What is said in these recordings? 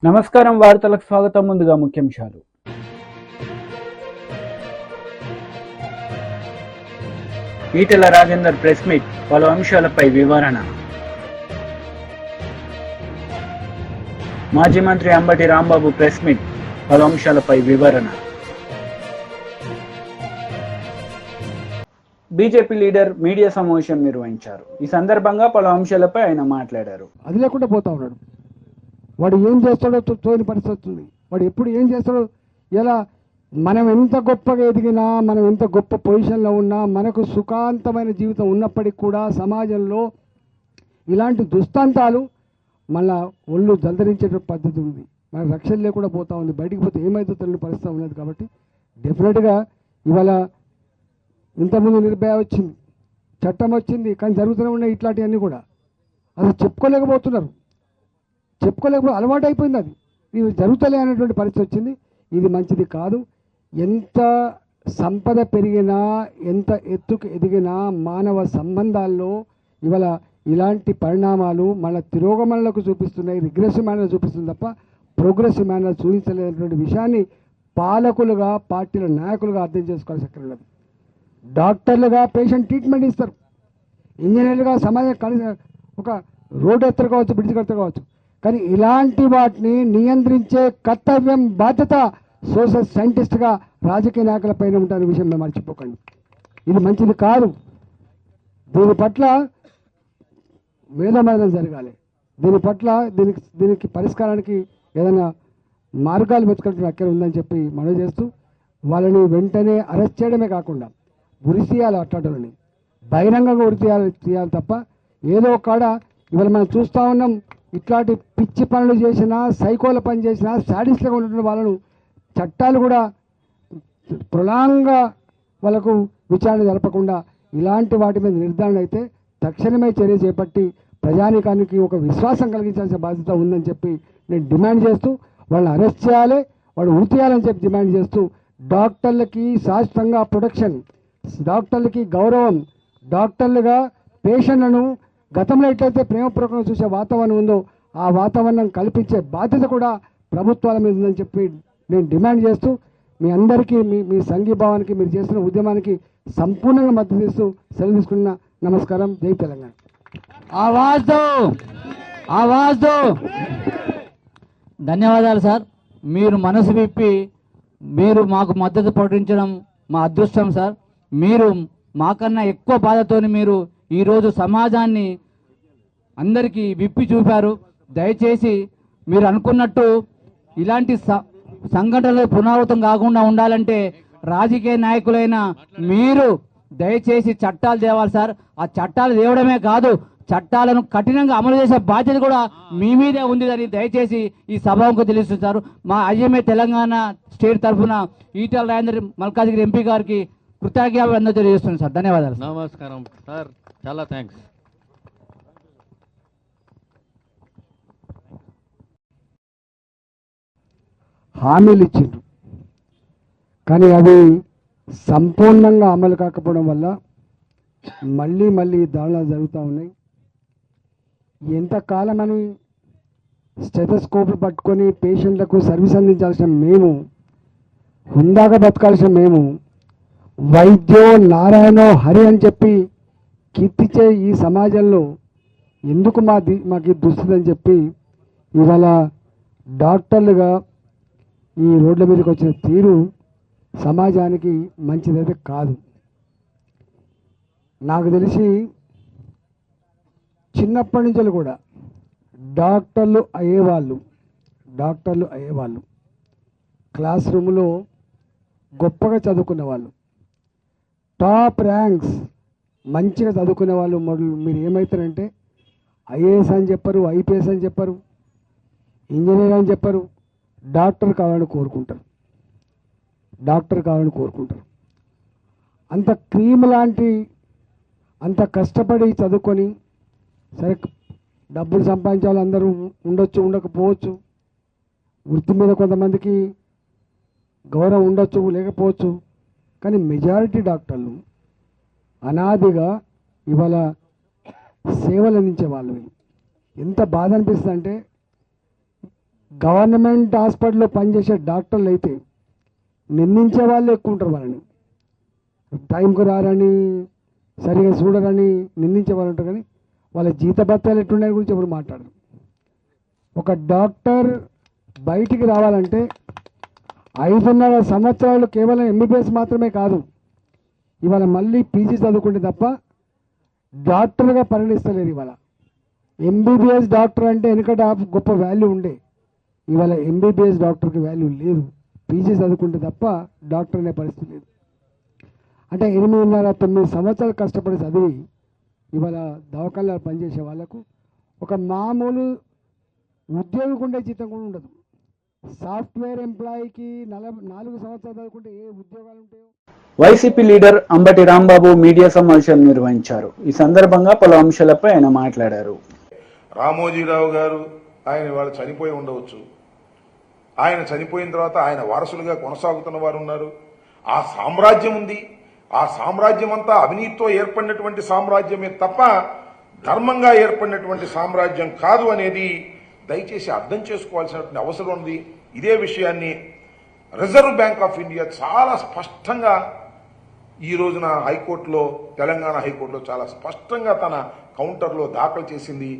నమస్కారం, వార్తలకు స్వాగతం. ముందుగా ముఖ్యాంశాలు. ఈటెల రాజేందర్ ప్రెస్ మీట్, పలు అంశాలపై వివరణ. మాజీ మంత్రి అంబటి రాంబాబు ప్రెస్ మీట్, పలు అంశాలపై వివరణ. బీజేపీ లీడర్ మీడియా సమావేశం నిర్వహించారు. ఈ సందర్భంగా పలు అంశాలపై ఆయన మాట్లాడారు. అది లేకుండా పోతా ఉన్నాడు. వాడు ఏం చేస్తాడో తోని పరిస్థితి ఉంది. వాడు ఎప్పుడు ఏం చేస్తాడో, ఎలా మనం ఎంత గొప్పగా ఎదిగినా, మనం ఎంత గొప్ప పొజిషన్లో ఉన్నా, మనకు సుఖాంతమైన జీవితం ఉన్నప్పటికీ కూడా సమాజంలో ఇలాంటి దుస్తాంతాలు మళ్ళా ఒళ్ళు జల్దరించే పద్ధతి ఉంది. మన రక్షణ లేకుండా పోతా ఉంది. బయటికి పోతే ఏమైతే తెలియని పరిస్థితి ఉన్నది. కాబట్టి డెఫినెట్గా ఇవాళ ఇంతకుముందు నిర్భయ వచ్చింది, చట్టం వచ్చింది, కానీ జరుగుతూనే ఉన్నాయి ఇట్లాంటివన్నీ కూడా. అసలు చెప్పుకోలేకపోతున్నారు. అలవాటు అయిపోయింది. అది ఇవి జరుగుతలే అనేటువంటి పరిస్థితి వచ్చింది. ఇది మంచిది కాదు. ఎంత సంపద పెరిగినా, ఎంత ఎత్తుకు ఎదిగినా మానవ సంబంధాల్లో ఇవాళ ఇలాంటి పరిణామాలు మన తిరోగమనలకు చూపిస్తున్నాయి. రిగ్రెసివ్ మేనర్ చూపిస్తుంది తప్ప ప్రోగ్రెసివ్ మేనర్ చూపించలేనటువంటి విషయాన్ని పాలకులుగా, పార్టీల నాయకులుగా అర్థం చేసుకోవాల్సి అక్కడ ఉన్నది. డాక్టర్లుగా పేషెంట్ ట్రీట్మెంట్ ఇస్తారు, ఇంజనీర్లుగా సమాజం ఒక రోడ్డు ఎత్తరు కావచ్చు, బ్రిడ్జ్ కడతారు కావచ్చు, కానీ ఇలాంటి వాటిని నియంత్రించే కర్తవ్యం, బాధ్యత సోషల్ సైంటిస్ట్గా రాజకీయ నాయకుల పైన ఉంటారనే విషయం మేము మర్చిపోకండి. ఇది మంచిది కాదు. దీని పట్ల మేధోమథనం జరగాలి. దీని పట్ల దీనికి పరిష్కారానికి ఏదైనా మార్గాలు వెతకడం అక్కడ ఉందని చెప్పి మనవి చేస్తూ, వాళ్ళని వెంటనే అరెస్ట్ చేయడమే కాకుండా ఉరి తీయాలి. అట్లాంటి బహిరంగంగా ఉరి తీయాలి తప్ప ఏదో కాడ ఇవాళ మనం చూస్తూ ఉన్నాం. ఇట్లాంటి పిచ్చి పనులు చేసినా, సైకోల పని చేసినా, సాడిస్ట్గా ఉన్నటువంటి వాళ్ళను చట్టాలు కూడా ప్రొలాంగా వాళ్ళకు విచారణ జరపకుండా ఇలాంటి వాటి మీద నిర్ధారణ అయితే తక్షణమే చర్య చేపట్టి ప్రజానీకానికి ఒక విశ్వాసం కలిగించాల్సిన బాధ్యత ఉందని చెప్పి నేను డిమాండ్ చేస్తూ, వాళ్ళని అరెస్ట్ చేయాలి, వాళ్ళు ఉరి తీయాలని చెప్పి డిమాండ్ చేస్తూ, డాక్టర్లకి శాశ్వతంగా ప్రొటెక్షన్, డాక్టర్లకి గౌరవం, డాక్టర్లుగా పేషెంట్లను గతంలో ఎట్లయితే ప్రేమపూర్వకంగా చూసే వాతావరణం ఉందో ఆ వాతావరణం కల్పించే బాధ్యత కూడా ప్రభుత్వాల మీద ఉందని చెప్పి నేను డిమాండ్ చేస్తూ, మీ అందరికీ మీ సంఘీభావానికి, మీరు చేస్తున్న ఉద్యమానికి సంపూర్ణంగా మద్దతు ఇస్తూ సెలవు తీసుకున్న. నమస్కారం. జై తెలంగాణ. ఆవాజ్ దో. ధన్యవాదాలు సార్. మీరు మనసు విప్పి మీరు మాకు మద్దతు ప్రకటించడం మా అదృష్టం సార్. మీరు మాకన్నా ఎక్కువ బాధతో మీరు ఈరోజు సమాజాన్ని అందరికీ విప్పి చూపారు. దయచేసి మీరు అనుకున్నట్టు ఇలాంటి సంఘటనలు పునరావృతం కాకుండా ఉండాలంటే రాజకీయ నాయకులైన మీరు దయచేసి చట్టాలు తేవాలి సార్. ఆ చట్టాలు తేవడమే కాదు, చట్టాలను కఠినంగా అమలు చేసే బాధ్యత కూడా మీ మీదే ఉందని దయచేసి ఈ సభకు తెలుస్తున్నారు. మా ఐఎంఏ తెలంగాణ స్టేట్ తరఫున ఈటెల రాజేందర్ మల్కాజ్గిరి ఎంపీ గారికి కృతజ్ఞతలు తెలియజేస్తున్నాను సార్. ధన్యవాదాలు. నమస్కారం సార్, చాలా థ్యాంక్స్. హామీలు ఇచ్చిండ్రు, కానీ అవి సంపూర్ణంగా అమలు కాకపోవడం వల్ల మళ్ళీ దాడులు జరుగుతూ ఉన్నాయి. ఎంతకాలమని స్టెథోస్కోప్లు పట్టుకొని పేషెంట్లకు సర్వీస్ అందించాల్సిన మేము, హుందాగా బతకాల్సిన మేము, వైద్యో నారాయణో హరి అని చెప్పి కీర్తించే ఈ సమాజంలో ఎందుకు మాకు ఈ దుస్థితి అని చెప్పి ఇవాళ డాక్టర్లుగా ఈ రోడ్ల మీదకి వచ్చిన తీరు సమాజానికి మంచిదైతే కాదు. నాకు తెలిసి చిన్నప్పటి నుంచి కూడా డాక్టర్లు అయ్యేవాళ్ళు క్లాస్ రూమ్లో గొప్పగా చదువుకున్న వాళ్ళు, టాప్ ర్యాంక్స్ మంచిగా చదువుకునే వాళ్ళు మీరు ఏమవుతారంటే ఐఏఎస్ అని చెప్పరు, ఐపీఎస్ అని చెప్పరు, ఇంజనీర్ అని చెప్పరు, డాక్టర్ కావాలని కోరుకుంటారు. అంత క్రీమ్ లాంటి, అంత కష్టపడి చదువుకొని, సరే డబ్బులు సంపాదించే వాళ్ళు అందరూ ఉండొచ్చు, ఉండకపోవచ్చు, వృత్తి మీద కొంతమందికి గౌరవం ఉండొచ్చు, లేకపోవచ్చు, కానీ మెజారిటీ డాక్టర్లు అనాదిగా ఇవాళ సేవలు అందించే వాళ్ళు. ఎంత బాధ అనిపిస్తుంది అంటే గవర్నమెంట్ హాస్పిటల్లో పనిచేసే డాక్టర్లు అయితే నిందించే వాళ్ళు ఎక్కువ ఉంటారు. వాళ్ళని టైంకు రారని, సరిగా చూడరని నిందించే వాళ్ళు ఉంటారు. కానీ వాళ్ళ జీతభత్యాలు ఎట్లున్నాయి గురించి ఎవరు మాట్లాడరు. ఒక డాక్టర్ బయటికి రావాలంటే 5.5 సంవత్సరాలు కేవలం ఎంబీబీఎస్ మాత్రమే కాదు, ఇవాళ మళ్ళీ పీజీ చదువుకుంటే తప్ప డాక్టర్గా పరిగణిస్తలేదు. ఇవాళ ఎంబీబీఎస్ డాక్టర్ అంటే వెనుకట గొప్ప వాల్యూ ఉండే, ఇవాళ ఎంబీబీఎస్ డాక్టర్కి వాల్యూ లేదు. పీజీ చదువుకుంటే తప్ప డాక్టర్ అనే పరిస్థితి లేదు. అంటే 8.5-9 సంవత్సరాలు కష్టపడి చదివి ఇవాళ దవాఖానలో పనిచేసే వాళ్ళకు ఒక మామూలు ఉద్యోగం ఉండే జీతం కూడా ఉండదు. సాఫ్ట్వేర్ ఎంప్లాయీకి 4 సంవత్సరాలు చదువుకుంటే ఏ ఉద్యోగాలు ఉంటాయో. YCP leader Ambati Rambabu media సమావేశం నిర్వహించారు. ఈ సందర్భంగా పలు అంశాలపై ఆయన మాట్లాడారు. రామోజీరావు గారు ఆయన వాళ్ళు చనిపోయి ఉండవచ్చు. ఆయన చనిపోయిన తర్వాత ఆయన వారసులుగా కొనసాగుతున్న వారు ఉన్నారు. ఆ సామ్రాజ్యం ఉంది. ఆ సామ్రాజ్యం అంతా అవినీతితో ఏర్పడినటువంటి సామ్రాజ్యమే తప్ప ధర్మంగా ఏర్పడినటువంటి సామ్రాజ్యం కాదు అనేది దయచేసి అర్థం చేసుకోవాల్సినటువంటి అవసరం ఉంది. ఇదే విషయాన్ని రిజర్వ్ బ్యాంక్ ఆఫ్ ఇండియా చాలా స్పష్టంగా ఈ రోజున హైకోర్టులో, తెలంగాణ హైకోర్టులో చాలా స్పష్టంగా తన కౌంటర్లో దాఖలు చేసింది.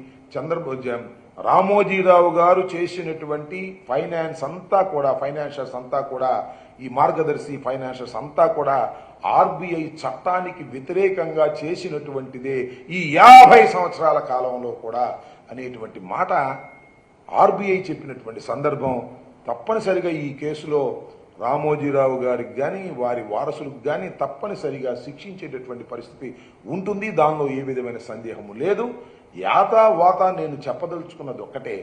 రామోజీరావు గారు చేసినటువంటి ఫైనాన్షియల్స్ అంతా కూడా ఈ మార్గదర్శి ఫైనాన్షియల్స్ అంతా కూడా ఆర్బీఐ చట్టానికి వ్యతిరేకంగా చేసినటువంటిదే ఈ 50 సంవత్సరాల కాలంలో కూడా అనేటువంటి మాట ఆర్బీఐ చెప్పినటువంటి సందర్భం. తప్పనిసరిగా ఈ కేసులో రామోజీరావు గారికి కానీ వారి వారసులకు కానీ తప్పనిసరిగా శిక్షించేటటువంటి పరిస్థితి ఉంటుంది. దానిలో ఏ విధమైన సందేహము లేదు. వాతా నేను చెప్పదలుచుకున్నది ఒక్కటే,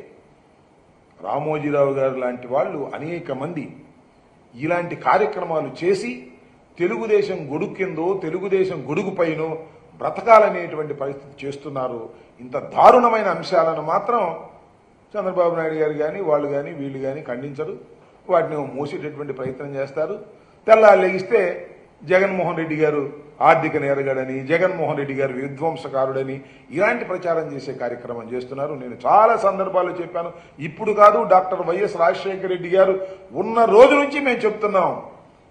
రామోజీరావు గారు లాంటి వాళ్ళు అనేక మంది ఇలాంటి కార్యక్రమాలు చేసి తెలుగుదేశం గొడుగు కిందో తెలుగుదేశం గొడుగు పైనో బ్రతకాలనేటువంటి పరిస్థితి చేస్తున్నారు. ఇంత దారుణమైన అంశాలను మాత్రం చంద్రబాబు నాయుడు గారు కానీ వాళ్ళు కానీ వీళ్ళు కానీ ఖండించరు. వాటిని మోసేటటువంటి ప్రయత్నం చేస్తారు. తెల్లారు లెగిస్తే జగన్మోహన్ రెడ్డి గారు ఆర్థిక నేరగాడని, జగన్మోహన్ రెడ్డి గారు విధ్వంసకారుడని ఇలాంటి ప్రచారం చేసే కార్యక్రమం చేస్తున్నారు. నేను చాలా సందర్భాల్లో చెప్పాను. ఇప్పుడు కాదు, డాక్టర్ వైఎస్ రాజశేఖర రెడ్డి గారు ఉన్న రోజు నుంచి మేము చెప్తున్నాం,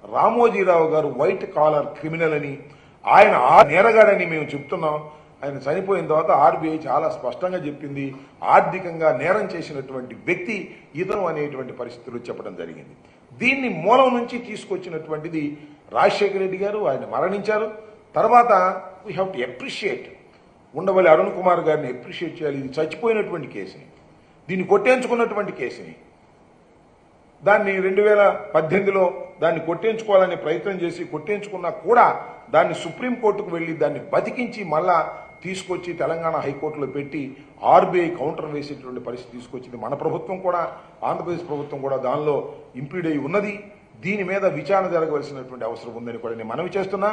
రామోజీరావు గారు వైట్ కాలర్ క్రిమినల్ అని, ఆయన నేరగాడని మేము చెప్తున్నాం. ఆయన చనిపోయిన తర్వాత ఆర్బీఐ చాలా స్పష్టంగా చెప్పింది, ఆర్థికంగా నేరం చేసినటువంటి వ్యక్తి ఇతను అనేటువంటి పరిస్థితులు చెప్పడం జరిగింది. దీన్ని మూలం నుంచి తీసుకొచ్చినటువంటిది రాజశేఖర రెడ్డి గారు. ఆయన మరణించారు. తర్వాత we have to appreciate, Undavalli Arun Kumar గారిని అప్రిషియేట్ చేయాలి. ఇది చచ్చిపోయినటువంటి కేసుని, దీన్ని కొట్టేంచుకున్నటువంటి కేసుని, దాన్ని 2018లో దాన్ని కొట్టేంచుకోవాలనే ప్రయత్నం చేసి కొట్టేంచుకున్నా కూడా దాన్ని సుప్రీంకోర్టుకు వెళ్లి దాన్ని బతికించి మళ్ళా తీసుకొచ్చి తెలంగాణ హైకోర్టులో పెట్టి ఆర్బీఐ కౌంటర్ వేసేటువంటి పరిస్థితి తీసుకొచ్చింది మన ప్రభుత్వం కూడా. ఆంధ్రప్రదేశ్ ప్రభుత్వం కూడా దానిలో ఇంప్లీడ్ అయి ఉన్నది. దీని మీద విచారణ జరగవలసినటువంటి అవసరం ఉందని కూడా నేను మనవి చేస్తున్నా.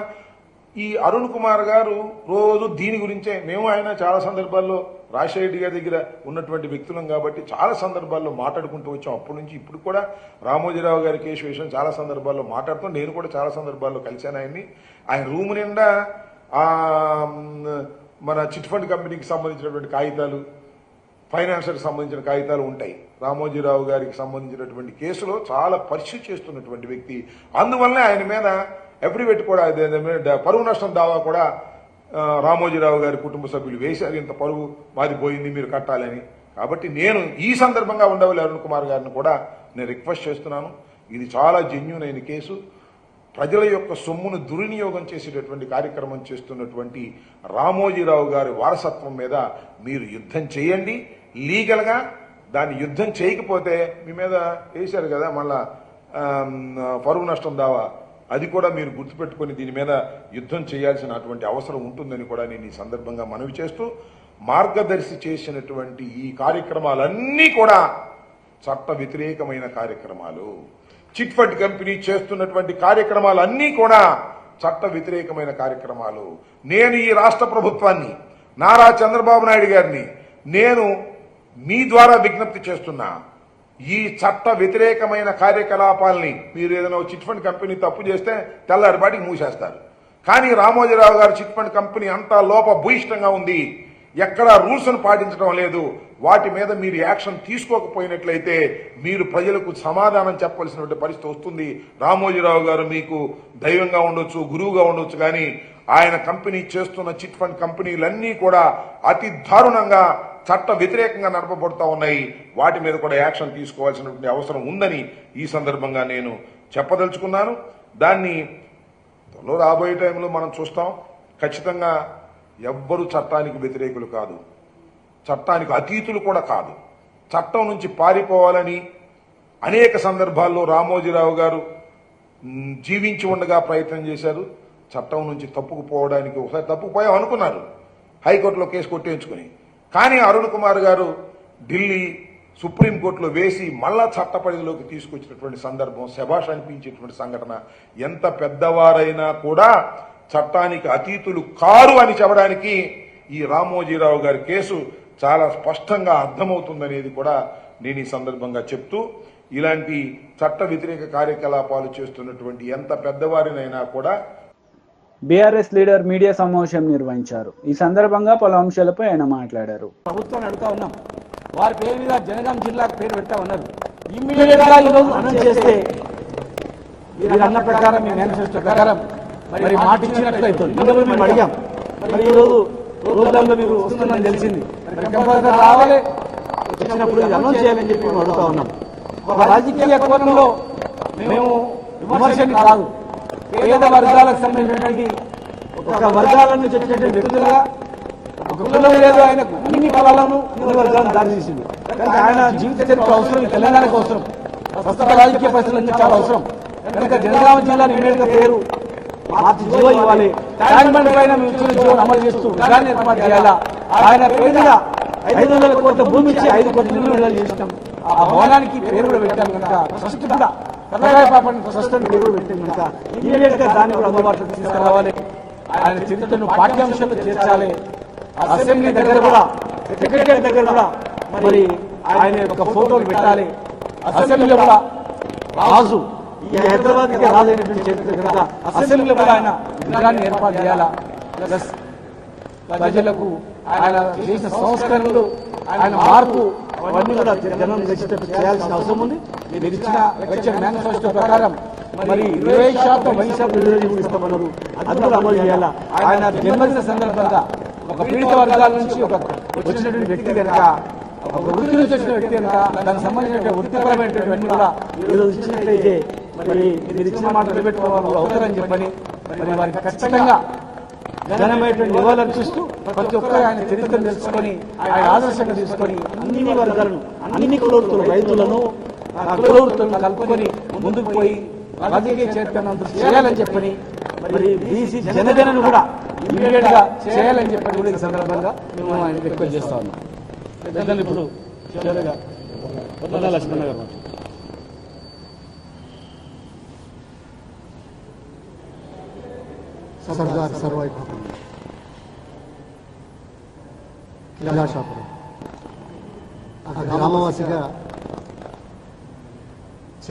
ఈ అరుణ్ కుమార్ గారు రోజు దీని గురించే, మేము ఆయన చాలా సందర్భాల్లో రాజశేఖర రెడ్డి గారి దగ్గర ఉన్నటువంటి వ్యక్తులం కాబట్టి చాలా సందర్భాల్లో మాట్లాడుకుంటూ వచ్చాం. అప్పటి నుంచి ఇప్పుడు కూడా రామోజీరావు గారి కేసు విషయం చాలా సందర్భాల్లో మాట్లాడుతాం. నేను కూడా చాలా సందర్భాల్లో కలిశాను ఆయన్ని. ఆయన రూమ్ నిండా మన చిట్ ఫండ్ కంపెనీకి సంబంధించినటువంటి కాగితాలు, ఫైనాన్షియల్కి సంబంధించిన కాగితాలు ఉంటాయి. రామోజీరావు గారికి సంబంధించినటువంటి కేసులో చాలా పరిశీలి చేస్తున్నటువంటి వ్యక్తి. అందువల్లనే ఆయన మీద అఫిడవిట్ కూడా, పరువు నష్టం దావా కూడా రామోజీరావు గారి కుటుంబ సభ్యులు వేశారు. ఇంత పరువు మాది పోయింది, మీరు కట్టాలని. కాబట్టి నేను ఈ సందర్భంగా ఉండవల్లి అరుణ్ కుమార్ గారిని కూడా నేను రిక్వెస్ట్ చేస్తున్నాను. ఇది చాలా జెన్యూన్ అయిన కేసు. ప్రజల యొక్క సొమ్మును దుర్వినియోగం చేసేటటువంటి కార్యక్రమం చేస్తున్నటువంటి రామోజీరావు గారి వారసత్వం మీద మీరు యుద్ధం చేయండి లీగల్గా. దాన్ని యుద్ధం చేయకపోతే మీ మీద వేశారు కదా మళ్ళా పరువు నష్టం దావా, అది కూడా మీరు గుర్తుపెట్టుకుని దీని మీద యుద్ధం చేయాల్సినటువంటి అవసరం ఉంటుందని కూడా నేను ఈ సందర్భంగా మనవి చేస్తూ, మార్గదర్శి చేసినటువంటి ఈ కార్యక్రమాలన్నీ కూడా చట్ట వ్యతిరేకమైన కార్యక్రమాలు. చిట్ ఫండ్ కంపెనీ చేస్తున్నటువంటి కార్యక్రమాలన్నీ కూడా చట్ట వ్యతిరేకమైన కార్యక్రమాలు. నేను ఈ రాష్ట్ర ప్రభుత్వాన్ని, నారా చంద్రబాబు నాయుడు గారిని నేను మీ ద్వారా విజ్ఞప్తి చేస్తున్నా, ఈ చట్ట వ్యతిరేకమైన కార్యకలాపాలని మీరు ఏదైనా చిట్ ఫండ్ కంపెనీ తప్పు చేస్తే తెల్లారిపాటికి మూసేస్తారు. కానీ రామోజీరావు గారు చిట్ ఫండ్ కంపెనీ అంతా లోపభూయిష్టంగా ఉంది, ఎక్కడా రూల్స్ను పాటించడం లేదు. వాటి మీద మీరు యాక్షన్ తీసుకోకపోయినట్లయితే మీరు ప్రజలకు సమాధానం చెప్పవలసినటువంటి పరిస్థితి వస్తుంది. రామోజీరావు గారు మీకు దైవంగా ఉండొచ్చు, గురువుగా ఉండొచ్చు, కానీ ఆయన కంపెనీ చేస్తున్న చిట్ ఫండ్ కంపెనీలన్నీ కూడా అతి దారుణంగా చట్ట వ్యతిరేకంగా నడపబడుతూ ఉన్నాయి. వాటి మీద కూడా యాక్షన్ తీసుకోవాల్సినటువంటి అవసరం ఉందని ఈ సందర్భంగా నేను చెప్పదలుచుకున్నాను. దాన్ని రాబోయే టైంలో మనం చూస్తాం. ఖచ్చితంగా ఎవ్వరూ చట్టానికి వ్యతిరేకులు కాదు, చట్టానికి అతీతులు కూడా కాదు. చట్టం నుంచి పారిపోవాలని అనేక సందర్భాల్లో రామోజీరావు గారు జీవించి ఉండగా ప్రయత్నం చేశారు. చట్టం నుంచి తప్పుకుపోవడానికి ఒకసారి తప్పుకుపోయాం అనుకున్నారు, హైకోర్టులో కేసు కొట్టేయించుకుని. కానీ అరుణ్ కుమార్ గారు ఢిల్లీ సుప్రీంకోర్టులో వేసి మళ్ళా చట్ట పరిధిలోకి తీసుకొచ్చినటువంటి సందర్భం శభాష్ అనిపించేటువంటి సంఘటన. ఎంత పెద్దవారైనా కూడా చట్టానికి అతీతులు కారు అని చెప్పడానికి ఈ రామోజీరావు గారి కేసు చాలా స్పష్టంగా అర్థమవుతుందనేది కూడా నేను ఈ సందర్భంగా చెప్తూ, ఇలాంటి చట్ట వ్యతిరేక కార్యకలాపాలు చేస్తున్నటువంటి ఎంత పెద్దవారినైనా కూడా బీఆర్ఎస్ లీడర్ మీడియా సమావేశం నిర్వహించారు. ఈ సందర్భంగా పలు అంశాలపై ఆయన మాట్లాడారు. ప్రభుత్వాన్ని అడుగుతా ఉన్నాం, వారి పేరు మీద జనగాం జిల్లాకు పేరు పెడతా ఉన్నారు. ఇమ్మీడియట్ గా ఈరోజు అనౌన్స్ చేస్తే మీరు అన్న ప్రకారం మీ మేనిఫెస్టో ప్రకారం మరి మాట ఇచ్చినట్లయితే మేము అడిగాం. మరి ఈరోజు రోజుల్లో మీరు వస్తుందని తెలిసింది, మరి కంపల్సరీ రావాలి, వచ్చినప్పుడు ఇది అనౌన్స్ చేయాలని చెప్పి మేము అడుగుతా ఉన్నాం. ఒక రాజకీయ కోణంలో మేము విమర్శని కాదు, పేద వర్గాలకు సంబంధించినటువంటి ఒక వర్గాల నుంచి వచ్చినటువంటి వ్యక్తులుగా ఒక కులం లేదు, ఆయన అన్ని కులాలను అన్ని వర్గాలను దారి తీసింది. కనుక ఆయన జీవిత చరిత్ర అవసరం, తెలంగాణకు అవసరం, ప్రస్తుత రాజకీయ పరిస్థితులన్నీ చాలా అవసరం. కనుక జనగామ జిల్లాని ఇమీడియట్ గా పేరు మార్చి జీవో ఇవ్వాలి. ట్యాంక్ బండ్ పైన మేము ఇచ్చిన జీవోను అమలు చేస్తూ విధాన్ని ఏర్పాటు చేయాలా. ఆయన పేరు మీద 500 కోట్ల భూమి ఇచ్చి 5 కోట్ల నిధులు విడుదల చేసినాం. ఆ భవనానికి పేరు కూడా పెట్టాం కనుక ట్రస్ట్ కూడా ట్రస్ట్ అని పేరు పెట్టాం కనుక ఇమీడియట్ గా దాన్ని కూడా అందుబాటులోకి తీసుకురావాలి. ఆయన చరిత్రను పాఠ్యాంశాలు చేర్చాలి. అసెంబ్లీ దగ్గర కూడా, సెక్రటరియట్ దగ్గర కూడా మరి ఆయన యొక్క ఫోటోలు పెట్టాలి. అసెంబ్లీలో కూడా రాజు, ఈ హైదరాబాద్ కి రాజైనటువంటి చరిత్ర కనుక అసెంబ్లీలో కూడా ఆయన విధానాన్ని ఏర్పాటు చేయాలా. ప్లస్ ప్రజలకు ఆయన చేసిన సంస్కరణలు, ఆయన మార్పు అవన్నీ కూడా జనం తెచ్చేటట్టు చేయాల్సిన అవసరం ఉంది. మీరు ఇచ్చిన మేనిఫెస్టో ప్రకారం మరి 20% వైశాఖ రిజర్వేషన్ ఇస్తామన్నారు, అది కూడా అమలు చేయాలా. ఆయన జన్మదిన సందర్భంగా ఒక పీడిత వర్గాల నుంచి ఒక వచ్చినటువంటి వ్యక్తి కనుక, ఒక వృత్తి నుంచి వచ్చిన వ్యక్తి కనుక దానికి సంబంధించిన వృత్తిపరమైనటువంటి కూడా ఈరోజు ఇచ్చినట్లయితే మరి మీరు ఇచ్చిన మాట నిలబెట్టుకోవాలి అవుతారని చెప్పని మరి వారికి ఖచ్చితంగా ఘనమైనటువంటి నివాళులర్పిస్తూ ప్రతి ఒక్కరు ఆయన చరిత్రను తెలుసుకొని ఆయన ఆదర్శంగా తీసుకొని అన్ని వర్గాలను, అన్ని కులవృత్తులు, రైతులను, కులవృత్తులను కలుపుకొని ముందుకు పోయి రాజకీయ చరిత్రను చేయాలని చెప్పని మరి బీసీ జనగణను కూడా ఇమీడియట్ గా చేయాలని చెప్పని కూడా ఈ సందర్భంగా మేము ఆయన రిక్వెస్ట్ చేస్తా ఉన్నాం. పెద్దలు ఇప్పుడు చివరిగా పొన్నాల లక్ష్మణ గారు సర్దార్ సర్వాయి పాపం కిలాషాపురం ఆ గ్రామవాసిగా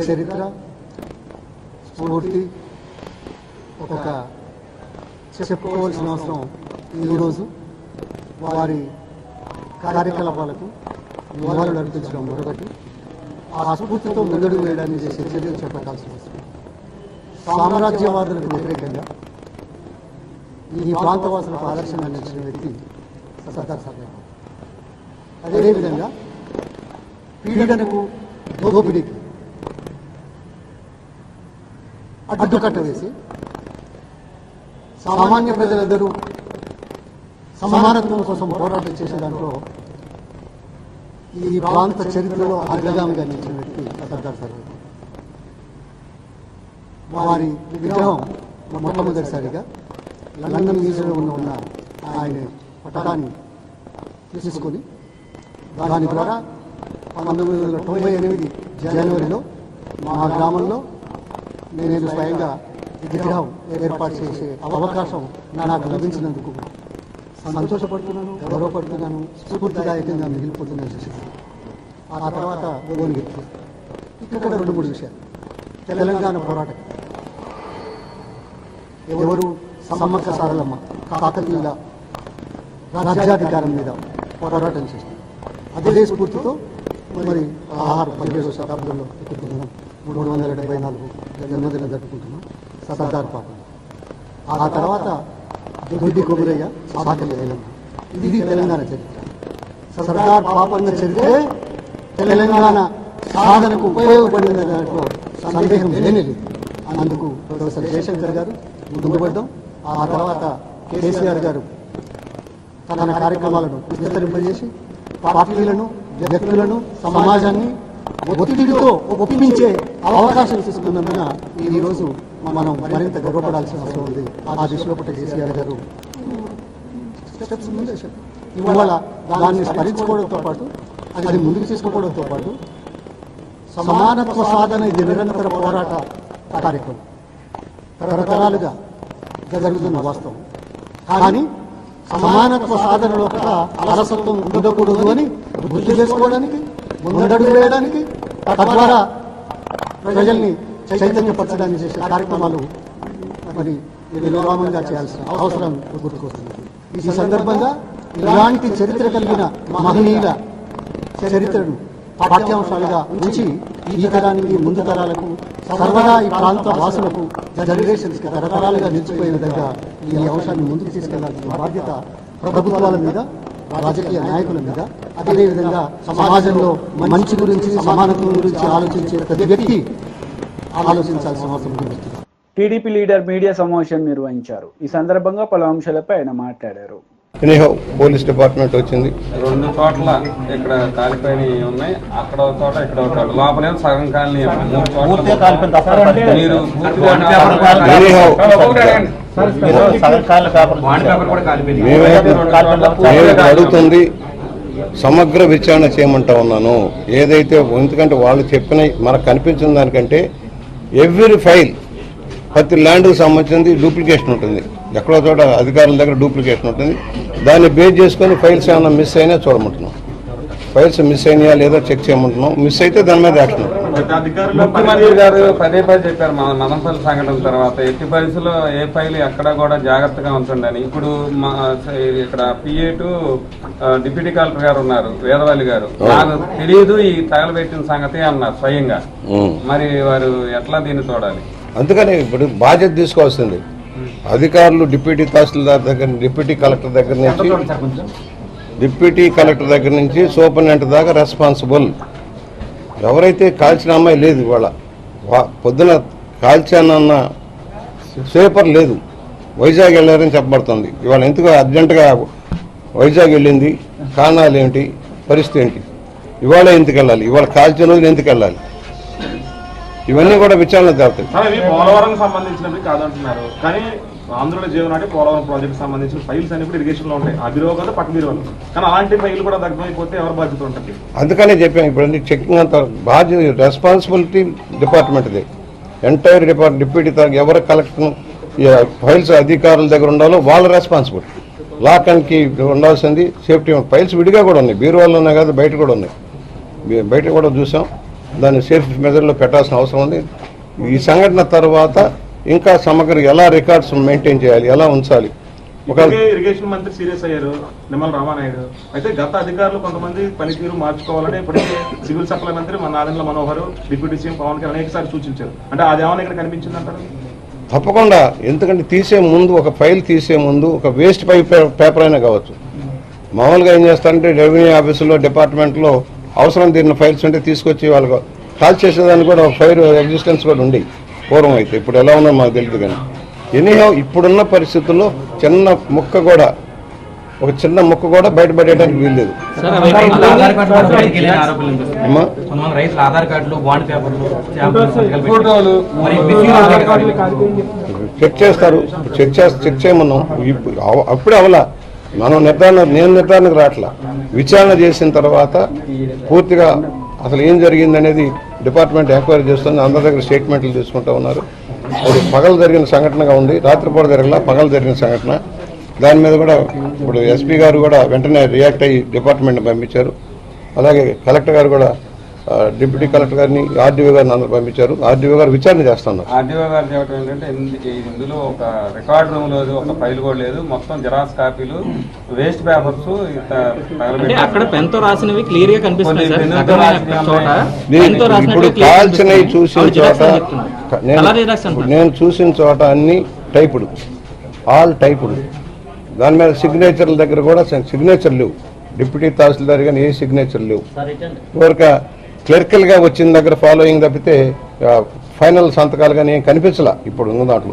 చరిత్ర, స్ఫూర్తి ఒక చెప్పుకోవాల్సిన అవసరం ఈరోజు వారి కార్యకలాపాలకు నివాళులు అర్పించడం మరొకటి. ఆ స్ఫూర్తితో ముందడుగు వేయడానికి చేసే చర్యలు చేపట్టాల్సిన అవసరం. సామ్రాజ్యవాదులకు వ్యతిరేకంగా ఈ ప్రాంతవాసులకు ఆదర్శంగా నిలిచిన వ్యక్తి సర్దార్ సర్వాయి. అదేవిధంగా పీడనకు, దోపిడీకి అడ్డుకట్ట వేసి సామాన్య ప్రజలందరూ సమానత్వం కోసం పోరాటం చేసే దాంట్లో ఈ ప్రాంత చరిత్రలో అగ్రగామిగా నిలిచిన వ్యక్తి సర్దార్ సర్వాయి. వారి విగ్రహం మొట్టమొదటిసారిగా లండన్ మ్యూజియంలో ఉన్న ఆయన పటాన్ని తీసుకొని దాని ద్వారా 1998 జనవరిలో మా గ్రామంలో నేను స్వయంగా విగ్రహం ఏర్పాటు చేసే అవకాశం నాకు లభించినందుకు సంతోషపడుతున్నాను, గౌరవపడుతున్నాను, స్ఫూర్తిదాయకంగా మిగిలిపోతున్నాను చూసి. ఆ తర్వాత భువనగిరి ఇక్కడ 2-3 విషయాలు. తెలంగాణ పోరాటం ఎవరు సమ్మక్క సారలమ్మ కాకతీయుల రాజ్యాధికారం మీద పోరాటం చేస్తారు. అదే స్ఫూర్తితో మరి 17వ శతాబ్దంలో 374 జన్మదినం జరుపుకుంటున్నాం సర్దార్ పాపన్న. ఆ తర్వాత దొడ్డి కొమరయ్య, సాకలి ఐలమ్మ. ఇది తెలంగాణ చరిత్ర. సర్దార్ పాపన్న చరిత్రే తెలంగాణ సాధనకు ఉపయోగపడిన దాంట్లో సందేహం లేనిది. అందుకు ప్రొఫెసర్ జయశంకర్ గారు ముందుపడ్డాం. ఆ తర్వాత కేసీఆర్ గారు తన కార్యక్రమాలను విస్తరింపజేసి పార్టీలను, వ్యక్తులను, సమాజాన్ని ఒత్తిడితో ఒప్పించే అవకాశం తీసుకున్నందున ఈరోజు మనం మరింత గర్వపడాల్సిన అవసరం ఉంది. ఆ దిశలో పట్ల కేసీఆర్ గారు స్టెప్స్ ముందేశారు. ఇవాళ దాన్ని స్మరించుకోవడంతో పాటు, అది ముందుకు తీసుకోవడంతో పాటు సమానత్వ సాధన ఇది నిరంతర పోరాట కార్యక్రమం తరతరాలుగా జరుగుతున్న వాస్తవం. కానీ సమానత్వ సాధనలో కూడా అలసత్వం ఉండకూడదు అని గుర్తు చేసుకోవడానికి, ముందడుగు వేయడానికి, తద్వారా ప్రజల్ని చైతన్యపరచడానికి చేసే కార్యక్రమాలు మరి విలోమంగా చేయాల్సిన అవసరం గుర్తుకొస్తుంది. ఈ సందర్భంగా ఇలాంటి చరిత్ర కలిగిన మహనీయుల చరిత్రను పాఠ్యాంశాలుగా ఉంచి ఈ తరానికి, ముందు తరాలకు, సర్వదా ఈ ప్రాంత వాసులకు, జనరేషన్స్ కి తరతరాలుగా నిలిచిపోయే విధంగా ఈ అంశాన్ని ముందుకు తీసుకెళ్లాల్సిన బాధ్యత ప్రభుత్వాల మీద, రాజకీయ నాయకుల మీద, అదేవిధంగా సమాజంలో మంచి గురించి, సమానత్వం గురించి ఆలోచించే ప్రతి వ్యక్తి ఆలోచించాల్సిన అవసరం ఉంది. టీడీపీ లీడర్ మీడియా సమావేశం నిర్వహించారు. ఈ సందర్భంగా పలు అంశాలపై ఆయన మాట్లాడారు. పోలీస్ డిపార్ట్మెంట్ వచ్చింది. 2 చోట్ల ఇక్కడ కాలిపోయి ఉన్నాయి. అక్కడ ఒక చోట, ఇక్కడ ఒక చోట. లోపలే సగం కాలనీ. 3 చోట్ల మీరు అడుగుతుంది సమగ్ర విచారణ చేయమంటా ఉన్నాను. ఏదైతే, ఎందుకంటే వాళ్ళు చెప్పిన మనకు కనిపించిన దానికంటే ఎవ్రీ ఫైల్ ప్రతి ల్యాండ్కి సంబంధించింది డూప్లికేషన్ ఉంటుంది. ఎక్కడో చోట అధికారుల దగ్గర డూప్లికేషన్ ఉంటుంది. దాన్ని బేస్ చేసుకొని ఫైల్స్ ఏమైనా మిస్ అయినా చూడమంటున్నాం. ఫైల్స్ మిస్ అయినాయా లేదా చెక్ చేయమంటున్నాం. మిస్ అయితే దాని మీద యాక్షన్ ఉంటుంది. ముఖ్యమంత్రి గారు పదే చెప్పారు మదనపల్లి సంఘటన తర్వాత, ఎట్టి పరిస్థితుల్లో ఏ ఫైల్ ఎక్కడ కూడా జాగ్రత్తగా ఉంచండి. ఇప్పుడు ఇక్కడ PA టు డిప్యూటీ కలెక్టర్ గారు ఉన్నారు, వేదవల్లి గారు. నాకు తెలియదు ఈ తగలబెట్టిన సంగతి అన్నారు స్వయంగా. మరి వారు ఎట్లా దీన్ని చూడాలి? అందుకని ఇప్పుడు బాధ్యత తీసుకోవాల్సింది అధికారులు. డిప్యూటీ తహసీల్దార్ దగ్గర, డిప్యూటీ కలెక్టర్ దగ్గర నుంచి సూపరింటెండెంట్ దాకా రెస్పాన్సిబుల్. ఎవరైతే కాల్చిన అమ్మాయి లేదు, ఇవాళ పొద్దున కాల్చానన్న పేపర్ లేదు, వైజాగ్ వెళ్ళారని చెప్పబడుతుంది. ఇవాళ ఎందుకు అర్జెంటుగా వైజాగ్ వెళ్ళింది, కారణాలు ఏమిటి, పరిస్థితి ఏంటి, ఇవాళ ఎందుకు వెళ్ళాలి, ఇవాళ కాల్చిన రోజులు ఎందుకు వెళ్ళాలి, ఇవన్నీ కూడా విచారణ జరుగుతాయి. పోలవరం సంబంధించినవి కాదంటున్నారు, కానీ ఆంధ్రుల జీవనాటి పోలవరం ప్రాజెక్ట్ సంబంధించిన ఫైల్స్ అన్ని కూడా ఇరిగేషన్ లో ఉంటాయి. ఆ బిరో కదా పక్క బిరో, కానీ అలాంటి ఫైల్ కూడా దగ్గరైపోతే ఎవరు బాధ్యత ఉంటుంది? అందుకనే చెప్పాను, ఇప్పుడు చెకింగ్ అంత బాధ్యత రెస్పాన్సిబిలిటీ డిపార్ట్మెంట్ది. ఎంటైర్ డిప్యూటీ ఎవరు కలెక్టర్ ఫైల్స్ అధికారుల దగ్గర ఉండాలో వాళ్ళ రెస్పాన్సిబిలిటీ. లాక్ అండ్ కీ ఉండాల్సింది. సేఫ్టీ ఫైల్స్ విడిగా కూడా ఉన్నాయి, బీరువాళ్ళు ఉన్నాయి కదా, బయట కూడా ఉన్నాయి, బయట కూడా చూసాం. దాన్ని సేఫ్ మెజర్లో పెట్టాల్సిన అవసరం ఉంది. ఈ సంఘటన తర్వాత ఇంకా సమగ్ర ఎలా రికార్డ్స్ మెయింటైన్ చేయాలి, ఎలా ఉంచాలి. ఇరిగేషన్ మంత్రి సీరియస్ అయ్యారు, నిమ్మల రామానాయుడు. అయితే గత అధికారులు కొంతమంది పనితీరు మార్చుకోవాలని ఇప్పటికే సివిల్ సప్లై మంత్రి మన నాదెండ్ల మనోహర్, డిప్యూటీ సీఎం పవన్ కళ్యాణ్ అనేకసారి సూచించారు. అంటే అది ఏమైనా ఇక్కడ కనిపించింది అంటారు? తప్పకుండా. ఎందుకంటే తీసే ముందు, ఒక ఫైల్ తీసే ముందు ఒక వేస్ట్ పేపర్ అయినా కావచ్చు. మామూలుగా ఏం చేస్తారంటే రెవెన్యూ ఆఫీసులో, డిపార్ట్మెంట్లో అవసరం తీరిన ఫైల్స్ ఉంటే తీసుకొచ్చి వాళ్ళకు కాల్ చేసేదానికి కూడా ఫైర్ ఎగ్జిస్టెన్స్ కూడా ఉండి పూర్వం. అయితే ఇప్పుడు ఎలా ఉందో మాకు తెలియదు. కానీ ఎనీహౌ ఇప్పుడున్న పరిస్థితుల్లో చిన్న ముక్క కూడా బయటపడేయడానికి వీల్లేదు. చెక్ చేస్తారు, చెక్ చేయమన్నాం. అప్పుడే అవలా నేను నిర్ధారణకు రావట్లా. విచారణ చేసిన తర్వాత పూర్తిగా అసలు ఏం జరిగింది అనేది డిపార్ట్మెంట్ ఎంక్వైరీ చేస్తుంది. అందరి దగ్గర స్టేట్మెంట్లు తీసుకుంటూ ఉన్నారు. అది పగలు జరిగిన సంఘటనగా ఉంది, రాత్రిపూట జరగల, పగలు జరిగిన సంఘటన. దాని మీద కూడా ఇప్పుడు SP గారు కూడా వెంటనే రియాక్ట్ అయ్యి డిపార్ట్మెంట్ని పంపించారు. అలాగే కలెక్టర్ గారు కూడా డిప్యూటీ కలెక్టర్ గారిని, ఆర్డీఓ గారిని అందరూ పంపించారు. ఆర్డీఓ గారు విచారణ చేస్తున్నారు. ఆర్డీఓ గారు చెప్పడం ఏంటంటే ఇందులో ఒక రికార్డ్ రూమ్ లేదు, ఒక ఫైల్ కూడా లేదు, మొత్తం జిరాక్స్ కాపీలు, వేస్ట్ పేపర్స్ అక్కడ పెన్ తో రాసినవి క్లియర్ గా కనిపిస్తున్నాయి. ఇప్పుడు కాల్చినవి చూసిన చోట, నేను చూసిన చోట అన్ని టైపుడు, ఆల్ టైపుడు. దాని మీద సిగ్నేచర్ల దగ్గర కూడా సిగ్నేచర్ లేవు. డిప్యూటీ తహసీల్దార్ కానీ ఏ సిగ్నేచర్ లేవు. ఊరిక క్లర్కల్ గా వచ్చిన దగ్గర ఫాలోయింగ్ తప్పితే ఫైనల్ సంతకాలు కానీ ఏం కనిపించలా ఇప్పుడు ఉన్న దాంట్లో.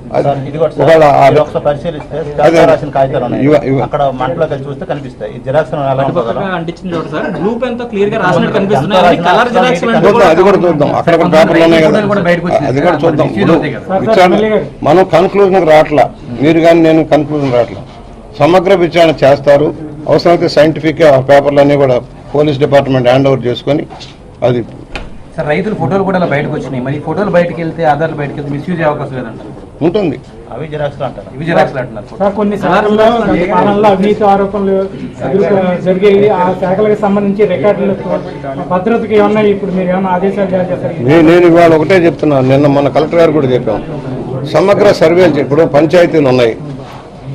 అది కూడా చూద్దాం, అక్కడ పేపర్లు ఉన్నాయి కదా, అది కూడా చూద్దాం. మనం కన్క్లూజన్ రావట్లా, మీరు కానీ నేను కన్క్లూజన్ రావట్లా. సమగ్ర విచారణ చేస్తారు. అవసరమైతే సైంటిఫిక్ పేపర్లన్నీ కూడా పోలీస్ డిపార్ట్మెంట్ హ్యాండ్ ఓవర్ చేసుకొని అది. సార్ రైతులు ఫోటోలు కూడా బయటకు వచ్చినాయి, మరి ఫోటోలు బయటకు వెళ్తే ఆధార్లు బయటకు వెళ్తే మిస్యూజ్ అయ్యే అవకాశం లేదంటారు. ఉంటుంది. అవి జిరాక్స్లు అంటారు, ఇవి జిరాక్స్లు అంటున్నారు. కొన్ని పాలనలో అవినీతి ఆరోపణలు జరిగాయి. ఆ శాఖలకు సంబంధించి రికార్డులు భద్రతకి ఏమన్నా ఇప్పుడు మీరు ఏమన్నా ఆదేశాలు జారీ చేస్తారు? నేను ఇవాళ ఒకటే చెప్తున్నాను, నిన్న మన కలెక్టర్ గారు కూడా చెప్పాం. సమగ్ర సర్వేలు ఇప్పుడు పంచాయతీలు ఉన్నాయి,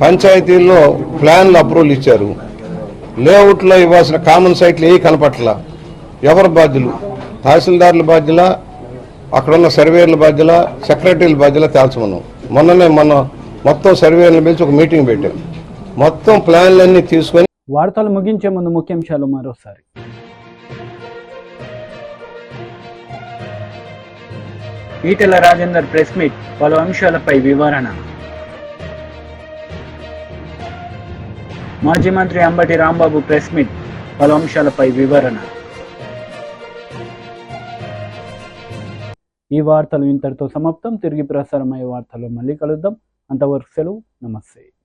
పంచాయతీల్లో ప్లాన్లు అప్రూవల్ ఇచ్చారు, లేఅవుట్లో ఇవ్వాల్సిన కామన్ సైట్లు ఏ కనపట్ల. ఎవరు బాధ్యులు? తహసీల్దారుల బాధ్యుల, అక్కడున్న సర్వేయర్ల బాధ్యుల, సెక్రటరీల బాధ్యుల తేల్చమన్నాం. మొన్న మొత్తం సర్వేయర్లను పిలిచి ఒక మీటింగ్ పెట్టాం. మొత్తం ప్లాన్లన్నీ తీసుకొని. వార్తలు ముగించే ముందు ముఖ్యాంశాలు మరోసారి. ఈటెల రాజేందర్ ప్రెస్ మీట్, పలు అంశాలపై వివరణ. మాజీ మంత్రి అంబటి రాంబాబు ప్రెస్ మీట్, పలు అంశాలపై వివరణ. ఈ వార్తలు ఇంతటితో సమాప్తం. తిరిగి ప్రసారమయ్యే వార్తల్లో మళ్ళీ కలుద్దాం. అంతవరకు సెలవు. నమస్తే.